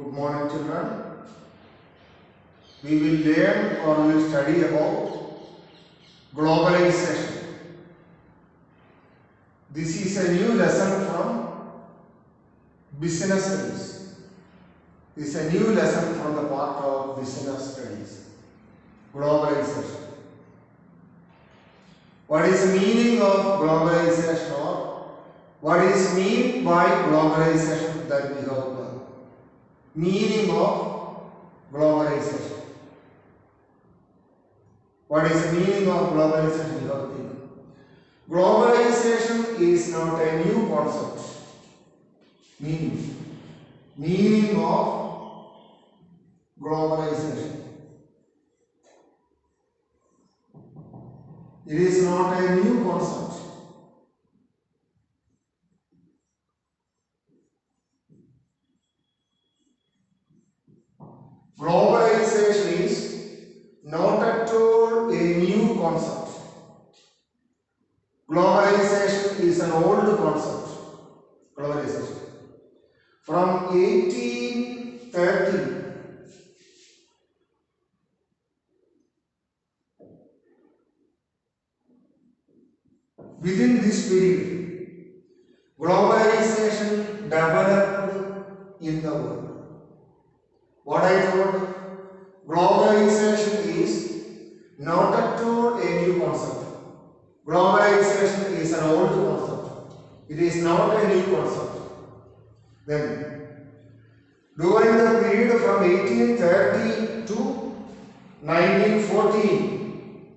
Good morning, children. We will learn or we will study about globalization. This is a new lesson from business studies. This is a new lesson from the part of business studies. Globalization. What is the meaning of globalization, or what is meant by globalization that we have done? Meaning of globalization. What is the meaning of globalization? You have to think. Globalization is not a new concept. Meaning of globalization. It is not a new concept. Globalization is not at all a new concept. Globalization is an old concept. Globalization. From 1830, within this period, globalization developed in the world. What I told, globalization is not at all a new concept. Globalization is an old concept. It is not a new concept. Then, during the period from 1830 to 1914,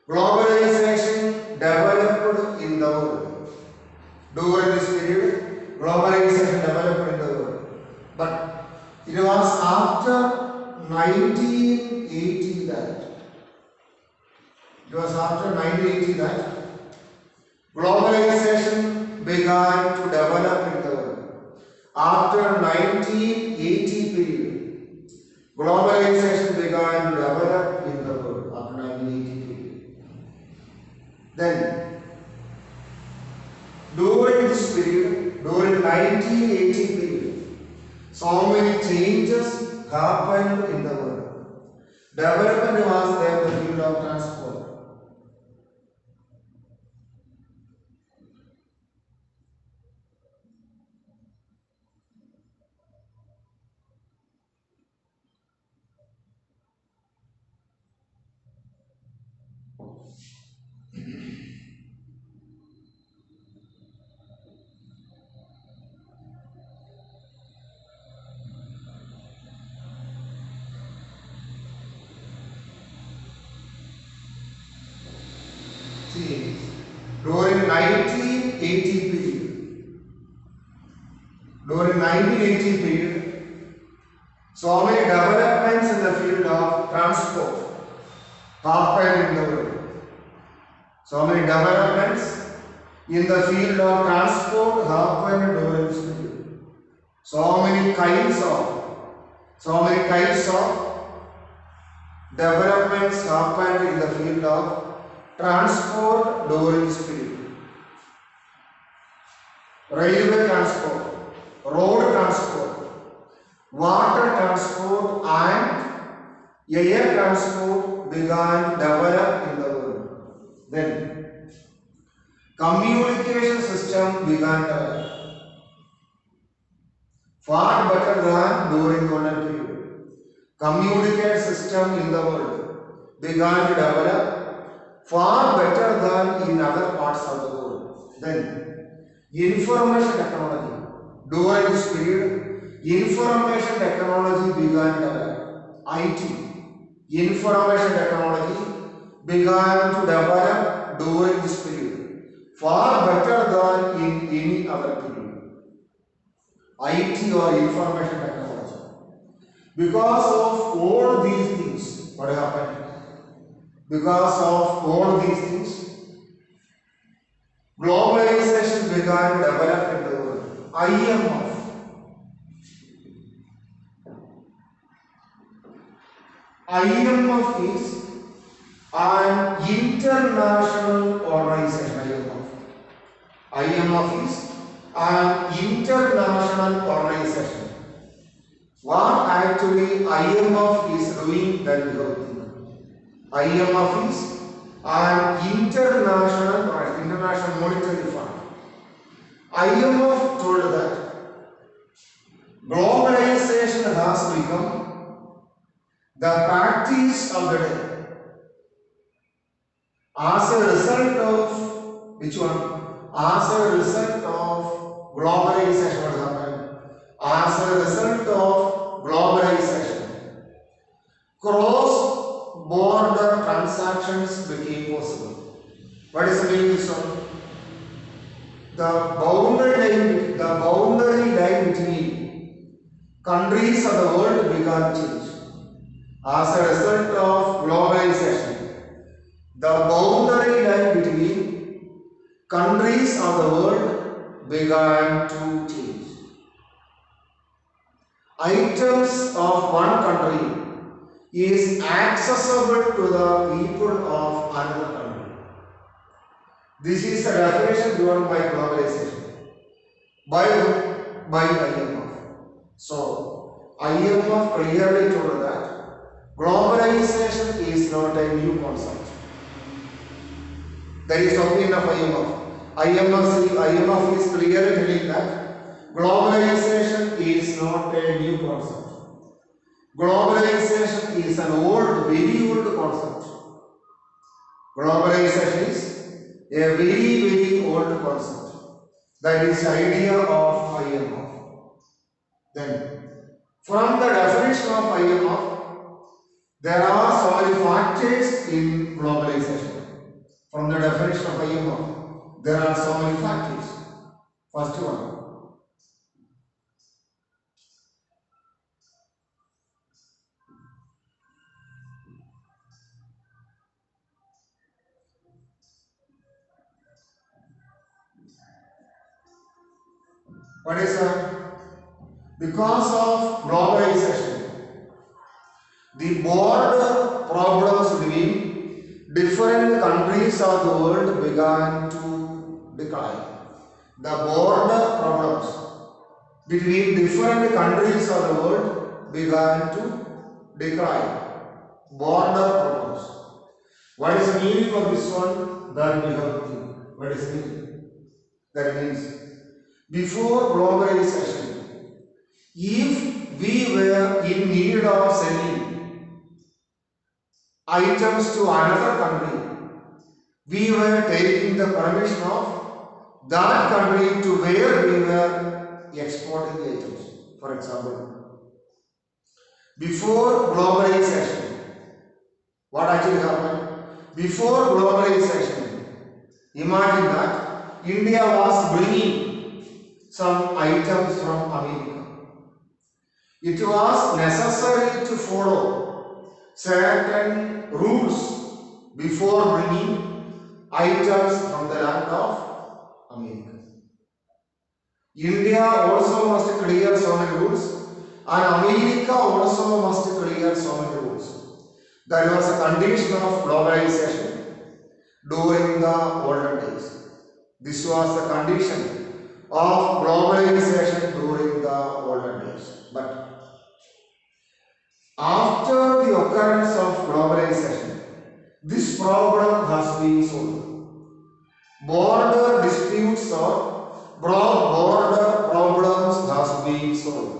globalization developed in the world. During this period, globalization developed in the world. But it was after 1980 that globalization began to develop in the world. After 1980 period, globalization began to develop in the world after 1980 period. Then, during this period, during 1980 period, so many changes happened in the world. Development was there in the field of transport. During 1980 period, so many developments in the field of transport happened in the world. So many developments in the field of transport happened during this period. So many kinds of developments happened in the field of transport during this period. Railway transport, road transport, water transport and air transport began to develop in the world. Then, communication system began to develop. Far better than during golden period. Communication system in the world began to develop far better than in other parts of the world. Then, information technology. During this period, information technology began to develop. IT, information technology began to develop during this period. Far better than in any other period. IT or information technology. Because of all these things, what happened? Because of all these things, globalization began to develop in the world. IMF is an international organization. IMF is an international organization. What actually IMF is doing, then we have to think. IMF is an international monetary fund. IMF told that globalization has become the practice of the day. As a result of which one? As a result of globalization, what happened? As a result of globalization, cross-border transactions became possible. What is the meaning of this one? The boundary line between countries of the world began to change. As a result of globalization, the boundary line between countries of the world began to change. Items of one country is accessible to the people of another country. This is the definition given by globalization by IMF. So IMF clearly told that globalization is not a new concept. That is the opinion of IMF. IMF is clearly telling that globalization is not a new concept. Globalization is an very old concept. Globalization is a very old concept. That is the idea of IMF. Then, from the definition of IMF, there are so many factors in globalization. From the definition of IMF, there are so many factors. First one, what is that? Because of globalization, the border problems between different countries of the world began to decline. The border problems between different countries of the world began to decline. Border problems. What is the meaning of this one? That we have to think. What is the meaning? That means before globalization, if we were in need of selling items to another country, we were taking the permission of that country to where we were exporting the items. For example, before globalization, what actually happened? Before globalization, imagine that India was bringing some items from America. It was necessary to follow certain rules before bringing items from the land of America. India also must clear so many rules, and America also must clear so many rules. That was a condition of globalization during the olden days. This was the condition of globalization during the olden days. But after the occurrence of globalization, this problem has been solved. Border disputes or border problems has been solved.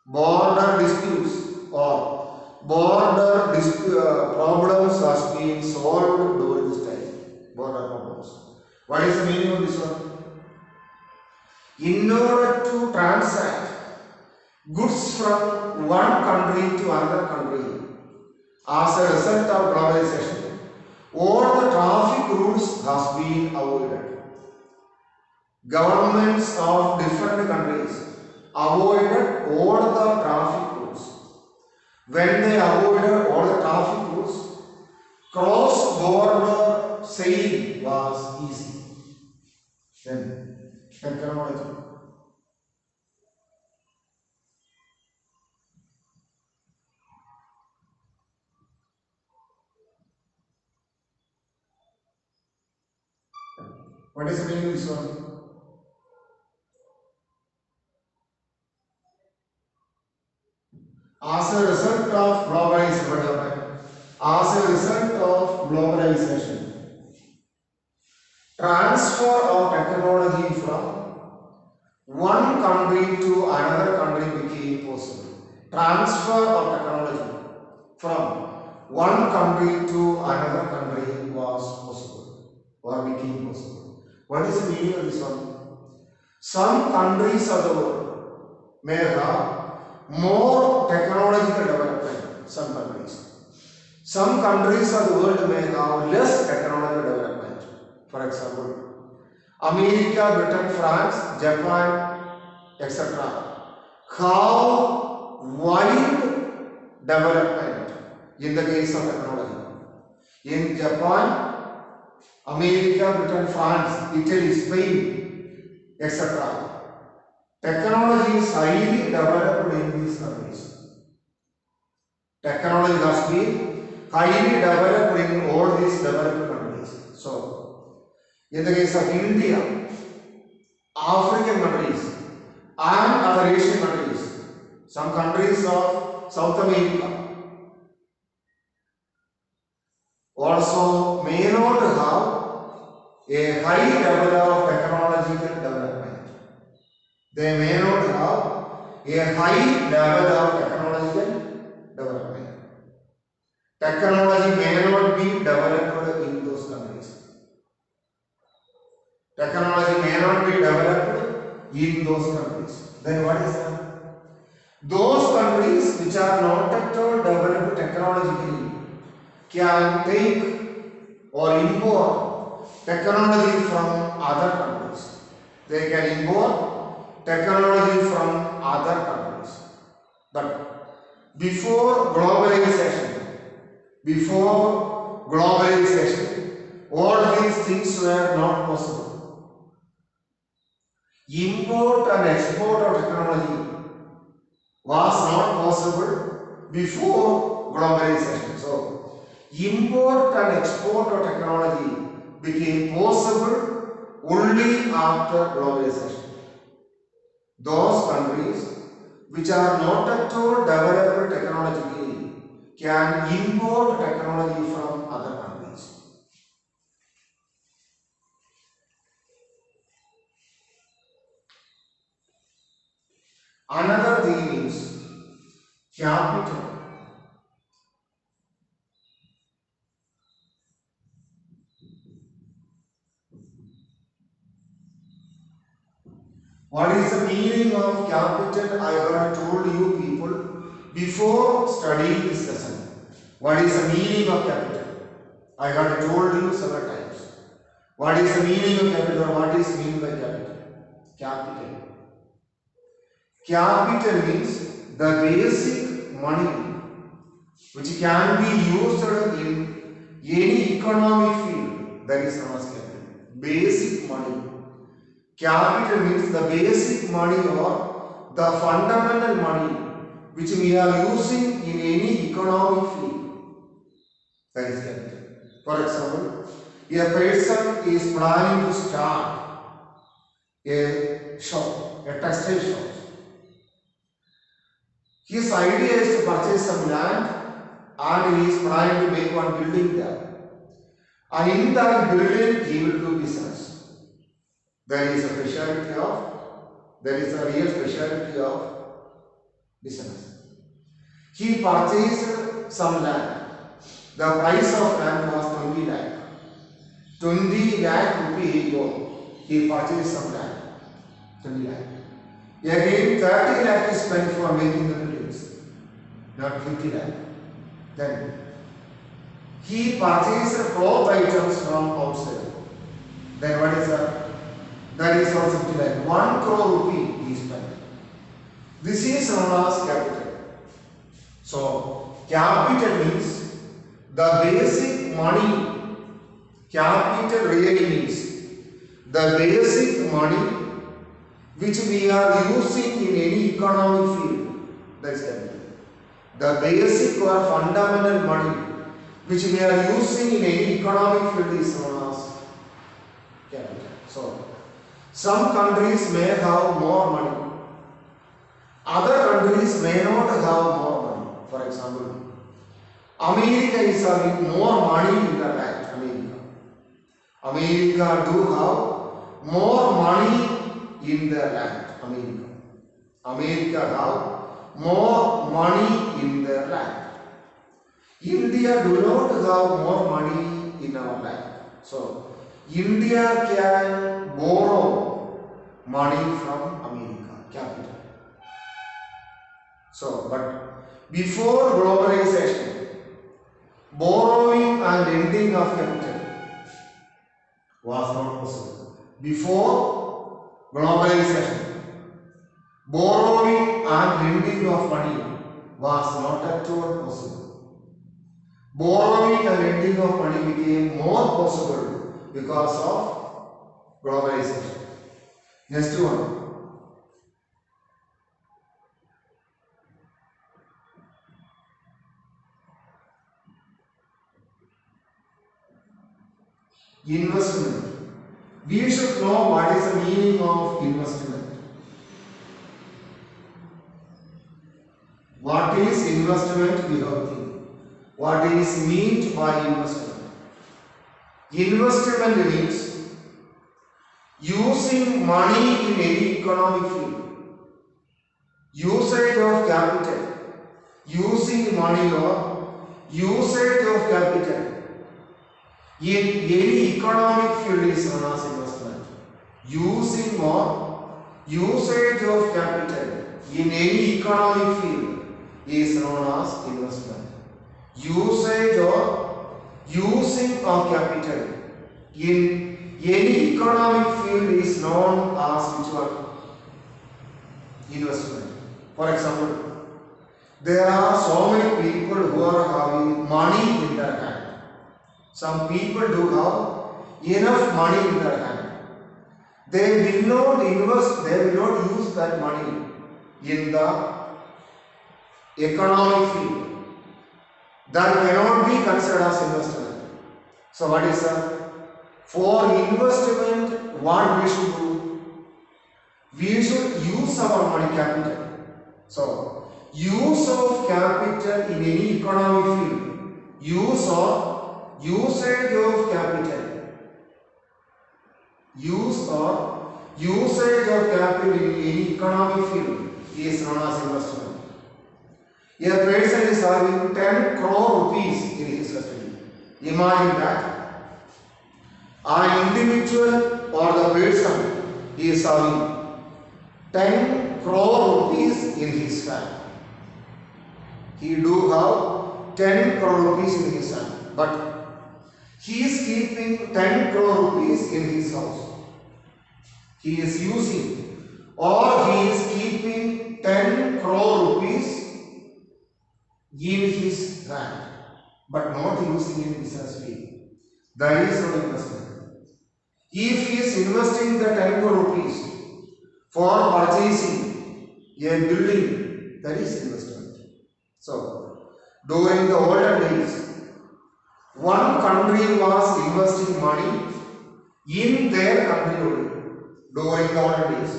Border disputes or problems has been solved during this time. Border problems. What is the meaning of this one? In order to transact goods from one country to another country, as a result of globalization, all the traffic rules has been avoided. Governments of different countries avoided all the traffic rules. When they avoided all the traffic rules, cross-border sailing was easy. Then, technology. What is the meaning of this one? As a result of globalization, transfer of technology from one country to another country became possible. Transfer of technology from one country to another country was possible or became possible. What is the meaning of this one? Some countries of the world may have more technological development. Some countries of the world may have less technological development. For example, America, Britain, France, Japan, etc. have wide development in the case of technology. In Japan, America, Britain, France, Italy, Spain, etc. Technology is highly developed in these countries. Technology has been highly developed in all these developed countries. So, in the case of India, African countries, and other Asian countries, some countries of South America also may not have a high level of technological development. They may not have a high level of technological development. Technology may not be developed in those countries. Technology may not be developed in those countries. Then what is that? Those countries which are not at all developed technologically can take or import technology from other countries. They can import technology from other countries. But before globalization, all these things were not possible. Import and export of technology was not possible before globalization. So, import and export of technology became possible only after globalization. Those countries which are not at all developed technologically can import technology from other countries. Another theme is capital. What is the meaning of capital? I have told you people before studying this lesson. What is the meaning of capital? I have told you several times. What is the meaning of capital or what is meant by capital? Capital. Capital means the basic money which can be used in any economic field, that is known as capital. Basic money. Capital means the basic money or the fundamental money which we are using in any economic field. That is capital. For example, a person is planning to start a shop, a textile shop. His idea is to purchase some land and he is planning to make one building there. And in that building he will do business. There is a real specialty of business. He purchased some land. The price of land was 20 lakh. 20 lakh rupee he purchased some land. 20 lakh. Again 30 lakh is spent for making the buildings. Not 50 lakh. Then he purchased cloth items from outside. Then what is that? That is also 50 lakh. 1 crore rupee he spent. This is known as capital. So, capital means the basic money. Capital really means the basic money which we are using in any economic field. That is capital. The basic or fundamental money which we are using in any economic field is known as capital. So, some countries may have more money. Other countries may not have more money. For example, America is having more money in the land. America do have more money in the land. America have more money in their land. India do not have more money in our land. So, India can borrow money from America, capital. So, but before globalization, borrowing and lending of capital was not possible. Before globalization, borrowing and lending of money was not at all possible. Borrowing and lending of money became more possible because of globalization. Next one. Investment. We should know what is the meaning of investment. What is investment? We have to think. What is meant by investment? Investment means using money in any economic field. Usage of capital. Using money or usage of capital in any economic field is known as investment. Using or usage of capital in any economic field is known as investment. Usage or using of capital in any economic field is known as which one? Investment. For example, there are so many people who are having money in their hand. Some people do have enough money in their hand. They will not invest, they will not use that money in the economic field. That cannot be considered as investment. So what is that? For investment, what we should do? We should use our money capital. So, use of capital in any economic field. Use or usage of capital. Use or usage of capital in any economic field is known as investment. A person is having 10 crore rupees in his custody. Imagine that. An individual or the person is having 10 crore rupees in his hand. He do have 10 crore rupees in his hand. But he is keeping 10 crore rupees in his house. He is using or he is keeping 10 crore rupees in his hand, but not using in business way. That is not investment. If he is investing the 10 crore rupees for purchasing a building, that is investment. So, during the olden days, one country was investing money in their country only. During the olden days,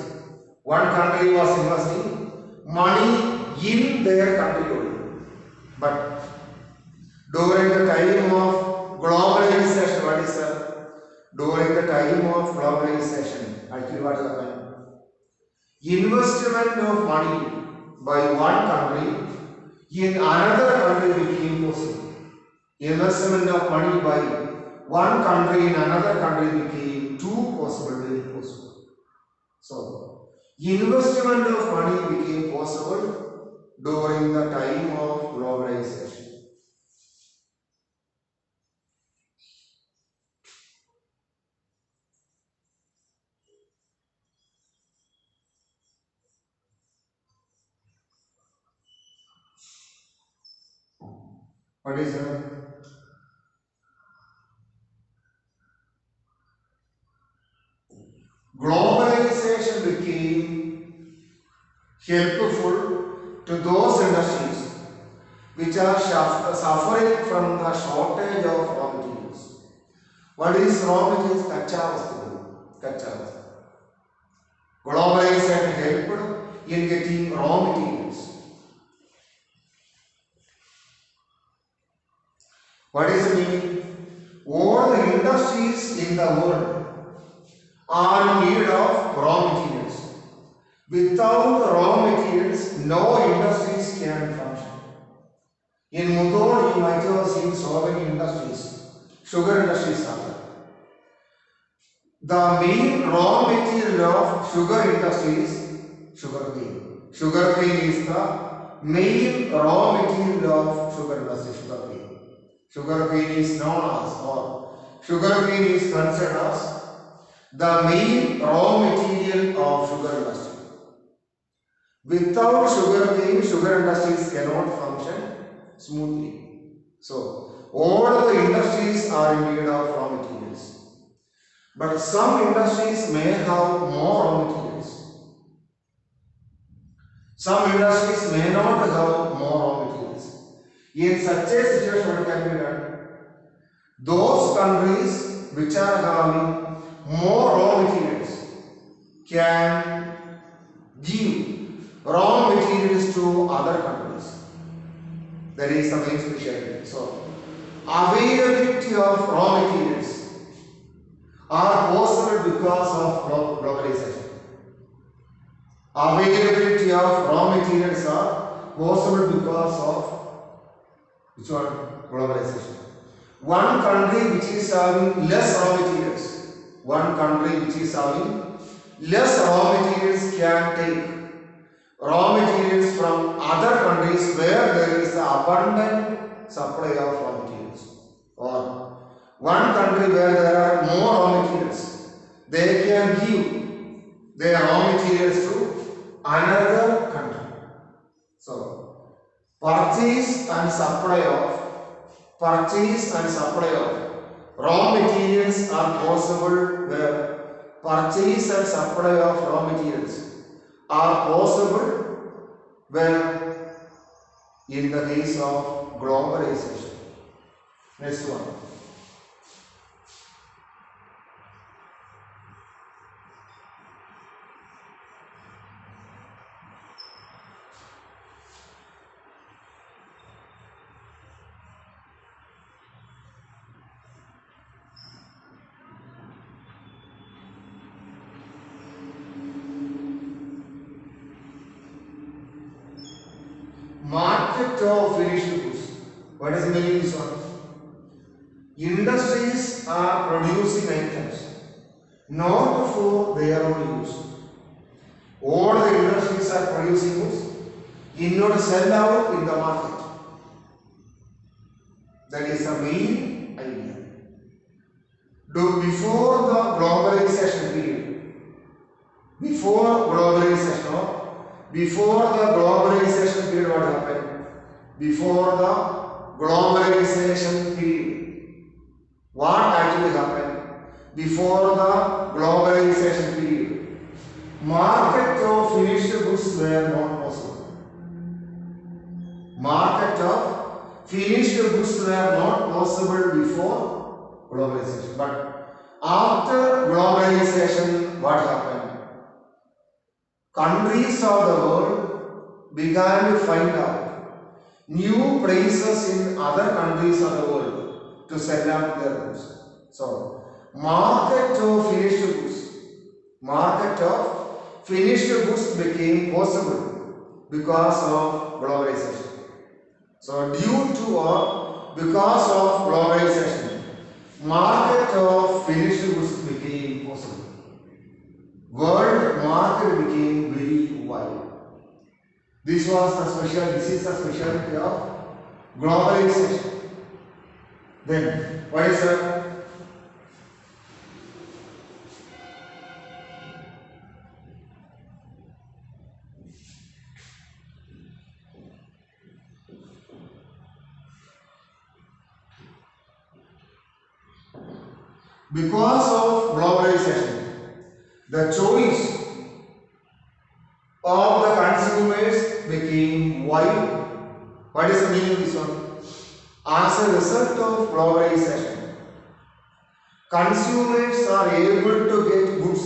one country was investing money in their country only. But during the time of globalization, what is that? During the time of globalization, actually what happened? Investment of money by one country in another country became possible. Investment of money by one country in another country became too possible, very possible. So, investment of money became possible during the time of globalization. What is that? Globalization became helpful to those industries which are suffering from the shortage of raw materials. What is raw materials? Kacha. Globalization helped in getting raw materials. What is the meaning? All the industries in the world are in need of raw materials. Without raw materials, no industries can function. In Mudhol, you might have seen so many industries. Sugar industries are there. The main raw material of sugar industry is sugarcane. Sugarcane is the main raw material of sugar industry, sugarcane. Sugarcane is known as, or sugarcane is considered as the main raw material of sugar industry. Without sugarcane, sugar industries cannot function smoothly. So, all the industries are in need of raw materials. But some industries may have more raw materials. Some industries may not have more raw materials. In such a situation, what can be done? Those countries which are having more raw materials can give raw materials to other countries. That is the main specialty. So, availability of raw materials are possible because of globalization. Availability of raw materials are possible because of which one? Globalization. One country which is having less raw materials, one country which is having less raw materials can take raw materials from other countries where there is abundant supply of raw materials. Or one country where there are more raw materials, they can give their raw materials to another country. So, purchase and supply of raw materials are possible where purchase and supply of raw materials are possible where in the case of globalization. Next one. Market of finished goods. What is the meaning of this one? Industries are producing items not for their own use. All the industries are producing goods in order to sell out in the market. That is the main idea. Before the globalization period, before the globalization period, what happened? Before the globalization period, what actually happened? Before the globalization period, market of finished goods were not possible. Market of finished goods were not possible before globalization. But after globalization, what happened? Countries of the world began to find out new places in other countries of the world to sell out their goods. So, market of finished goods became possible because of globalization. So, due to or because of globalization, market of finished goods became possible. World market became very wide. This is the specialty of globalization. Then, what is that? Because of globalization, the choice of the consumers became wide. What is the meaning of this one? As a result of globalization, consumers are able to get goods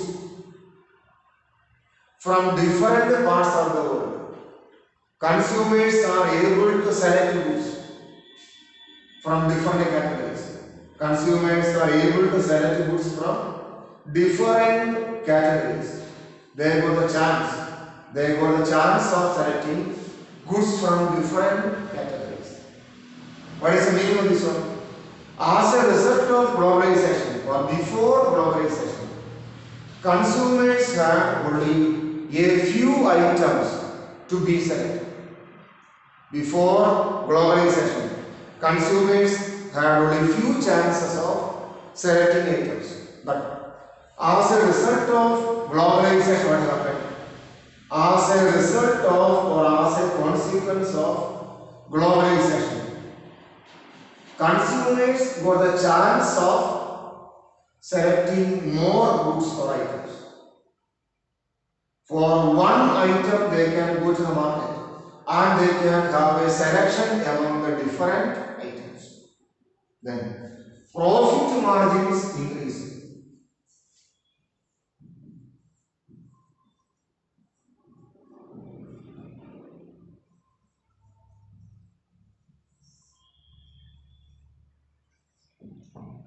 from different parts of the world. Consumers are able to select goods from different categories. Consumers are able to select goods from different categories. They got the chance. They got the chance of selecting goods from different categories. What is the meaning of this one? As a result of globalization or before globalization, consumers have only a few items to be selected. Before globalization, consumers had only few chances of selecting items. But as a result of globalization, what happened? As a result of or as a consequence of globalization, consumers got the chance of selecting more goods or items. For one item, they can go to the market and they can have a selection among the different items. Then, profit margins increase.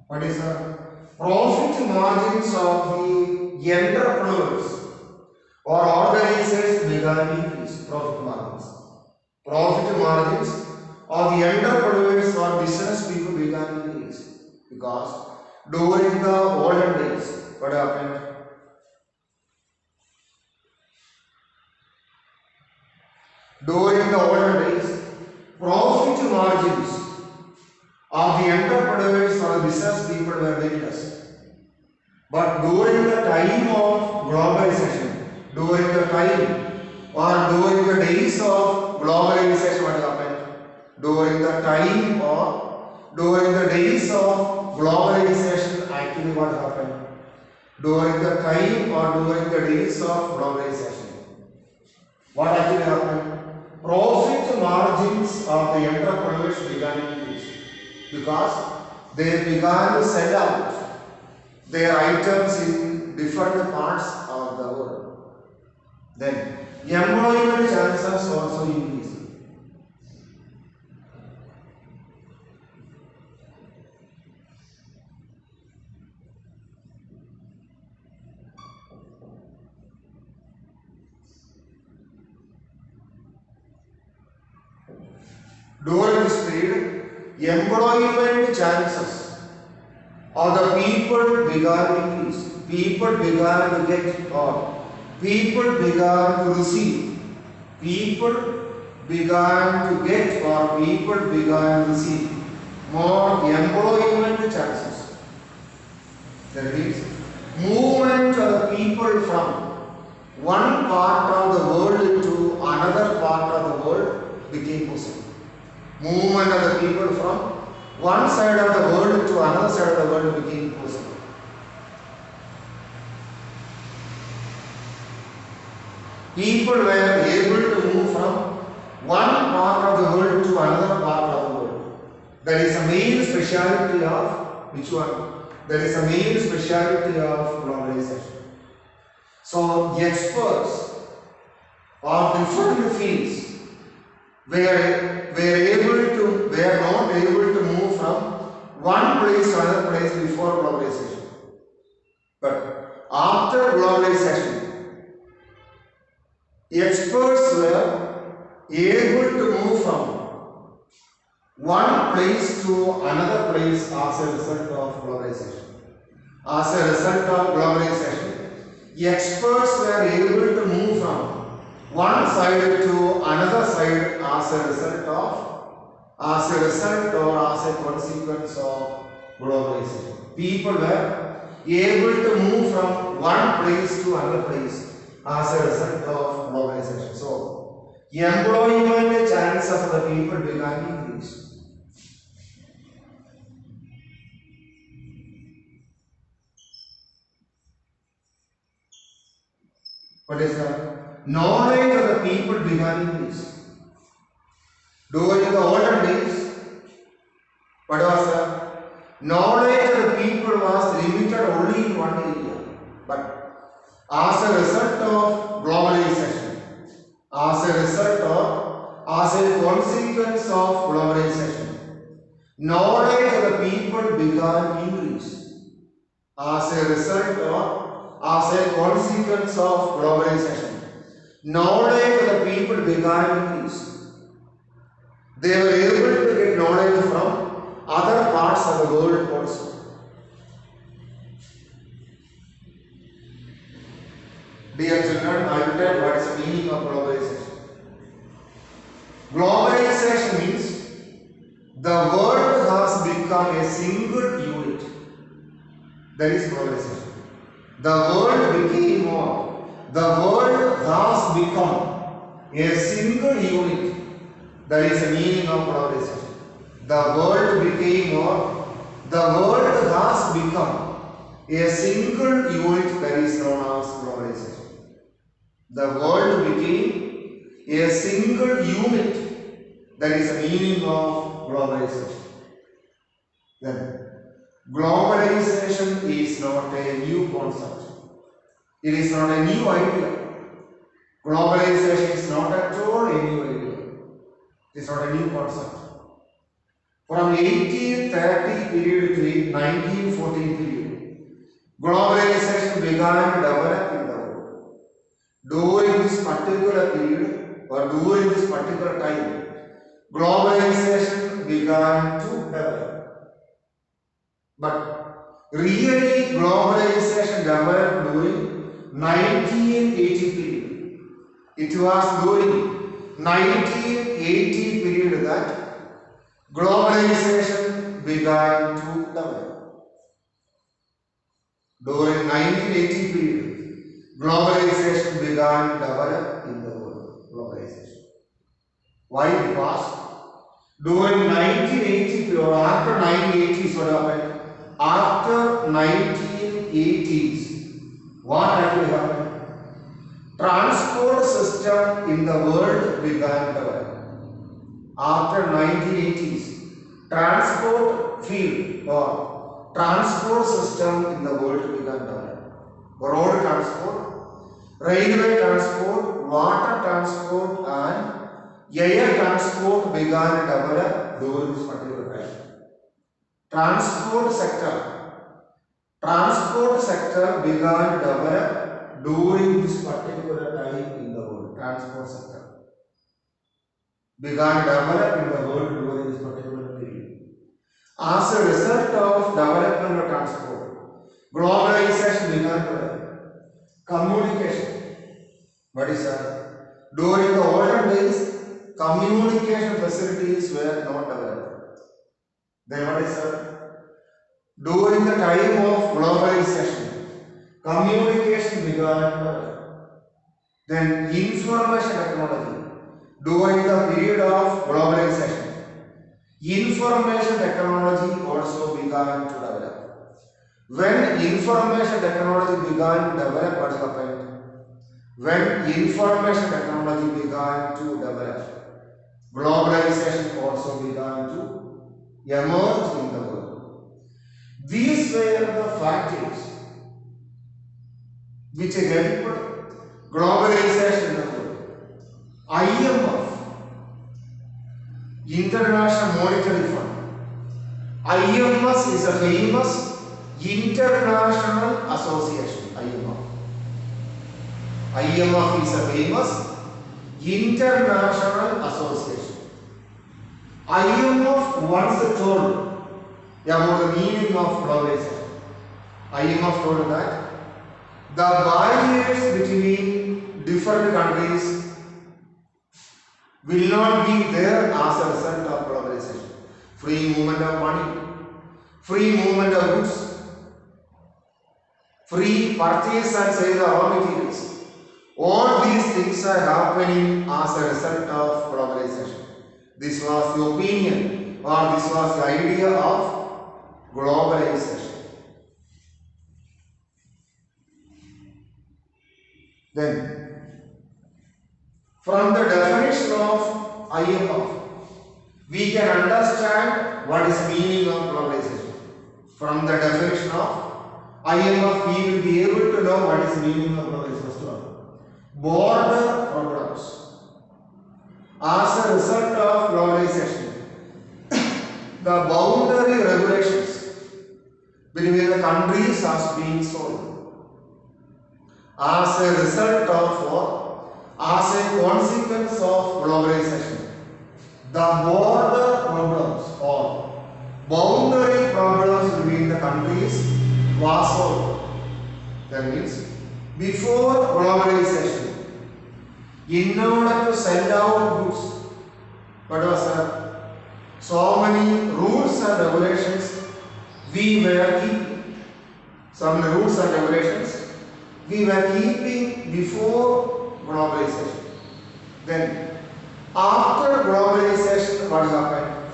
What is the profit margins of the entrepreneurs or organizers began increase? Profit margins. Profit margins of the entrepreneurs or business people began increase because during the olden days, what happened? During the olden days, profit margins of the entrepreneurs or the business people were very less. But during the time of globalization, during the time or during the days of globalization, what happened? During the time or during the days of globalization, actually what happened? During the time or during the days of globalization, what actually happened? Profit margins of the entrepreneurs began to increase because they began to sell out their items in different parts of the world. Then employment chances also increase. During this period, employment chances of the people began to increase. People began to get or people began to receive. People began to get or people began to receive more employment chances. That means movement of the people from one part of the world to another part of the world became possible. Movement of the people from one side of the world to another side of the world became possible. People were able to move from one part of the world to another part of the world. That is a main speciality of which one? That is a main speciality of globalization. So experts of different fields were not able to move from one place to another place before globalization. But after globalization, experts were able to move from one place to another place as a result of globalization. As a result of globalization, experts were able to move from one side to another side as a result or as a consequence of globalization. People were able to move from one place to another place as a result of globalization. So, employment chances of the people began to increase. What is that? Knowledge of the people began to increase. During the olden days, what was that? Knowledge of the people was limited only in one area. But as a result of globalization, as a consequence of globalization, knowledge of the people began to increase as a result or as a consequence of globalization. Knowledge of the people began to increase. They were able to get knowledge from other parts of the world also. Dear children, I will tell what is the meaning of globalization. Globalization means the world has become a single unit. That is globalization. The world became more. The world has become a single unit. That is the meaning of globalization. The world became more. The world has become a single unit that is known as globalization. The world became a single unit. That is the meaning of globalization. Then, globalization is not a new concept. It is not a new idea. Globalization is not at all a new idea. It is not a new concept. From 1830 period to 1914 period, globalization began to develop in the world. During this particular period or during this particular time, globalization began to develop. But really globalization developed during 1980 period. It was during 1980 period that globalization began to develop. During 1980 period, globalization began to develop in the world. Globalization. Why? Because during 1980 period or after 1980s, what happened? After 1980s, what actually happened? Transport system in the world began to develop. After 1980s, transport field or transport system in the world began to develop. Road transport, railway transport, water transport and air transport began to develop during this particular time. Transport sector began to develop during this particular time in the world. Transport sector began to develop in the world during this particular period. As a result of development of transport, globalization began to develop. Communication. What is that? During the olden days, communication facilities were not developed. Then what is that? During the time of globalization, communication began to develop. Then information technology. During the period of globalization, information technology also began to develop. When information technology began to develop, what happened? When information technology began to develop, globalization also began to emerge in the world. These were the factors which helped globalization in the world. IMF, International Monetary Fund. IMF is a famous international association. IMF is a famous international association. IMF once told about the meaning of globalization. IMF told that the barriers between different countries will not be there as a result of globalization. Free movement of money, free movement of goods, free purchase and sale of raw materials. All these things are happening as a result of globalization. This was the opinion or this was the idea of globalization. Then, from the definition of IMF, we can understand what is meaning of globalization. From the definition of IMF, we will be able to know what is meaning of globalization. First of all, border problems. As a result of globalization, the boundary the countries has been solved. As a result of or as a consequence of globalization, the border problems or boundary problems between the countries was solved. That means before globalization, in order to send out goods, what was that? So many rules and regulations we were keeping. So many rules and regulations we were keeping before globalization. Then, after globalization, what happened?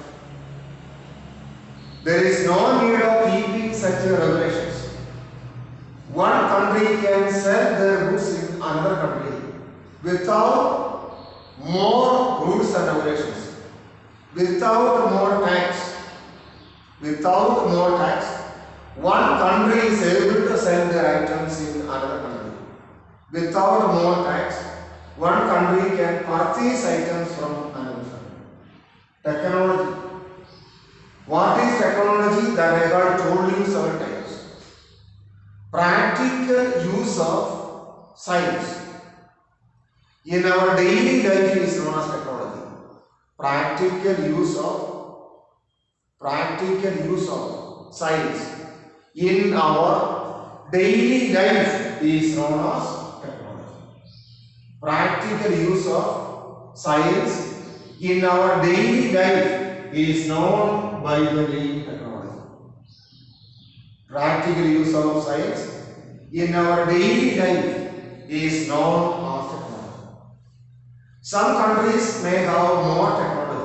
There is no need of keeping such regulations. One country can sell their goods in another country without more rules and regulations, without more tax. Without more tax, one country is able to sell their items in another country. Without more tax, one country can purchase items from another country. Technology. What is technology? That I have told you several times. Practical use of science. In our daily life is known as technology. Practical use of science in our daily life is known as technology. Practical use of science in our daily life is known by the name technology. Practical use of science in our daily life is known as technology. Some countries may have more technology.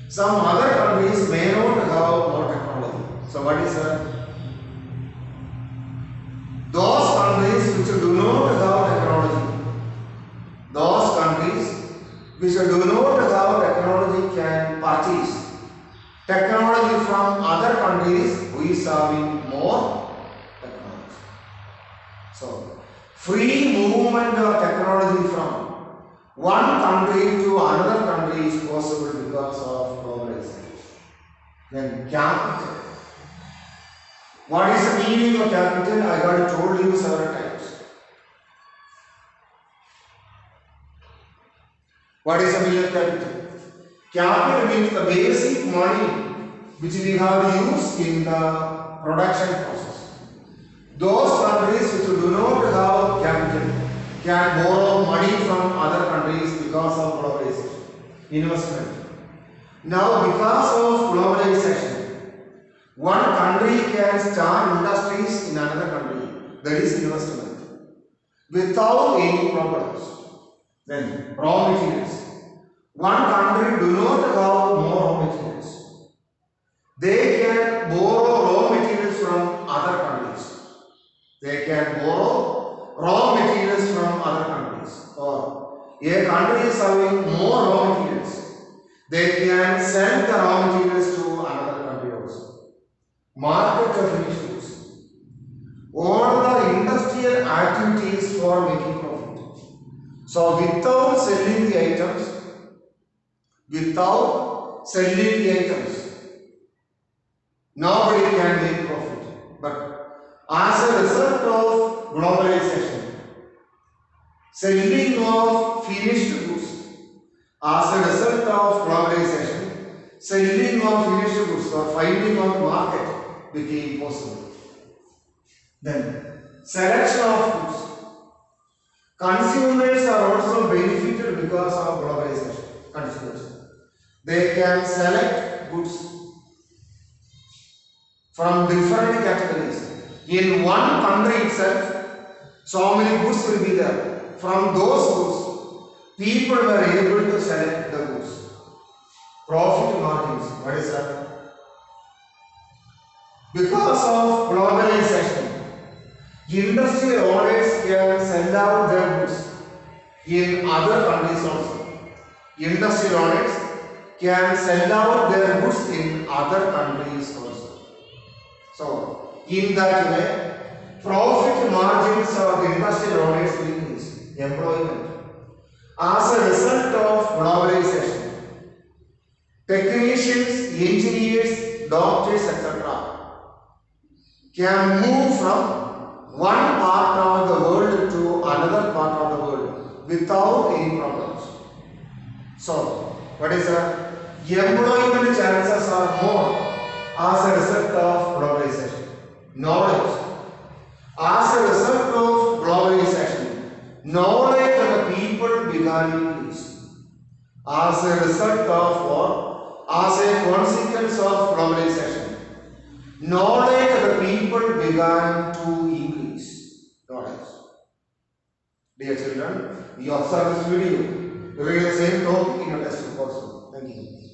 Some other countries may not have more technology. So what is that? Those countries which do not have technology, those countries which do not have technology can purchase technology from other countries who is having more technology. So, free movement of technology from one country to another country is possible because of globalization. Then capital. What is the meaning of capital? I have told you several times. What is the meaning of capital? Capital means the basic money which we have used in the production process. Those countries which do not have capital can borrow money from other countries because of globalization. Investment. Now because of globalization, one country can start industries in another country. That is investment. Without any problems. Then raw materials. One country do not have more raw materials. They can borrow raw materials from other countries. They can borrow raw materials from other countries. Or a country is having more raw materials. They can sell the raw materials to another country also. Market of finished goods. All the industrial activities for making profit. So without selling the items, nobody can make profit. But as a result of globalization, selling of finished goods, as a result of globalization, selling of finished goods or finding of market became possible. Then, selection of goods. Consumers are also benefited because of globalization. Consumers. They can select goods from different categories. In one country itself, so many goods will be there. From those goods, people were able to select the goods. Profit margins. What is that? Because of globalization, industrial owners can sell out their goods in other countries also. Industrial owners can sell out their goods in other countries also. So, in that way, profit margins of the industrial owners will increase. Employment. As a result of globalization, technicians, engineers, doctors, etc. can move from one part of the world to another part of the world without any problems. So, what is the employment chances are more as a result of globalization. Knowledge. As a result of globalization, knowledge of the people began to increase. As a result of what? As a consequence of globalization, knowledge of the people began to increase. Knowledge. Dear children, we observe this video. We will the same topic in your textbook also. Thank you.